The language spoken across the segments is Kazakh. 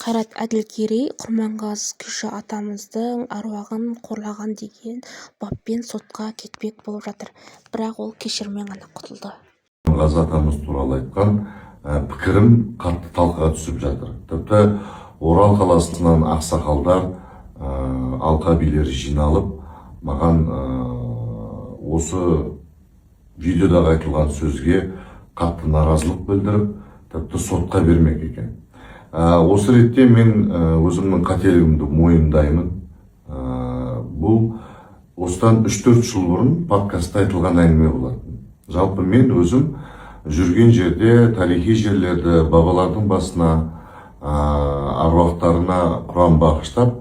Қайрат Әділкерей Құрманғазы күйші атамыздың әруағын қорлаған деген баппен сотқа кетпек болып жатыр. Бірақ ол кешіріммен ғана құтылды. Құрманғазы атамыз туралы айтқан пікірім қатты талқыға түсіп жатыр. Тіпті Орал қаласынан ақсақалдар, алқа билері жиналып, маған осы видеодағы айтылған сөзге қатты наразылық білдіріп, тіпті сотқа бермек екен. Осы ретте мен өзімнің қателігімді мойындаймын. Бұл осыдан 3-4 жыл бұрын подкастта айтылған әңгіме болатын. Жалпы мен өзім жүрген жерде тарихи жерлерді бабалардың басына, аруақтарына құран бағыштап,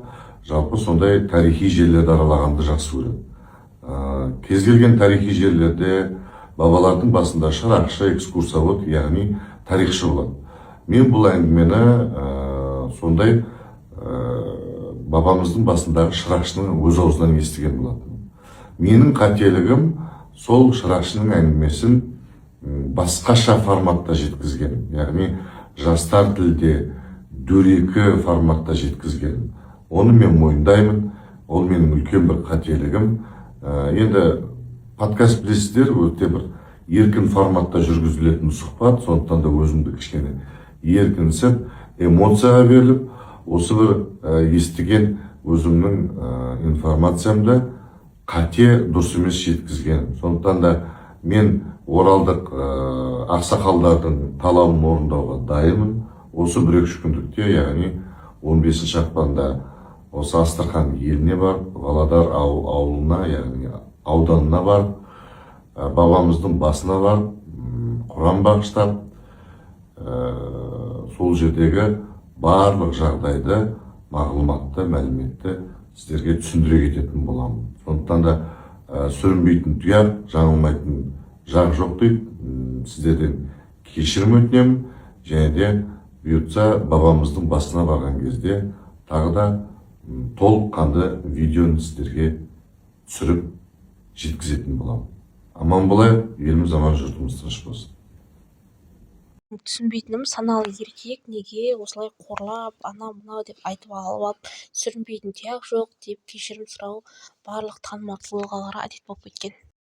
жалпы сондай тарихи жерлерді аралағанды жақсы көремін. Кез келген тарихи жерлерде бабалардың басында шырақшы, экскурсовод, яғни тарихшы болады. Мен бұл әңгімені сондай бабамыздың басындағы шырақшының өз аузынан естіген болатын. Менің қателігім сол шырақшының әңгімесін басқаша форматта жеткізген, яғни жастар тілде дөрекі форматта жеткізген. Оны мен мойындаймын, ол менің үлкен бір қателігім. Енді подкаст білесіздер, өте бір еркін форматта жүргізілетін сұхбат, сондықтан да өзімді кішкене еркінсіп, эмоцияға беріліп, осы бір естіген өзімнің информациямды қате дұрыс емес жеткізген. Сондықтан да мен оралдық ақсақалдардың талабын орындауға дайынмын. Осы 1-2 күндікте, яғни 15 ақпанда осы Астрахан еліне барып, Володар ауылына, яғни ауданына барып, бабамыздың басына барып, құран бағыштап, сол жердегі барлық жағдайды, мағлұматты, мәліметті сіздерге түсіндіре кететін боламын. Сондықтан да сүрінбейтін тұяқ, жаңылмайтын жақ жоқ дейді. Сіздерден кешірім өтінемін, және де бұйыртса бабамыздың басына барған кезде тағы да толыққанды видеоны сіздерге түсіріп жеткізетін боламын. Аман болайық, еліміз аман, жұртымыз тыныш болсын. Түсінбейтінім, саналы еркек неге осылай қорлап, анау-мынау деп айтып алып, сүрінбейтін тұяқ жоқ деп кешірім сұрау барлық танымал тұлғаларға әдет болып кеткен.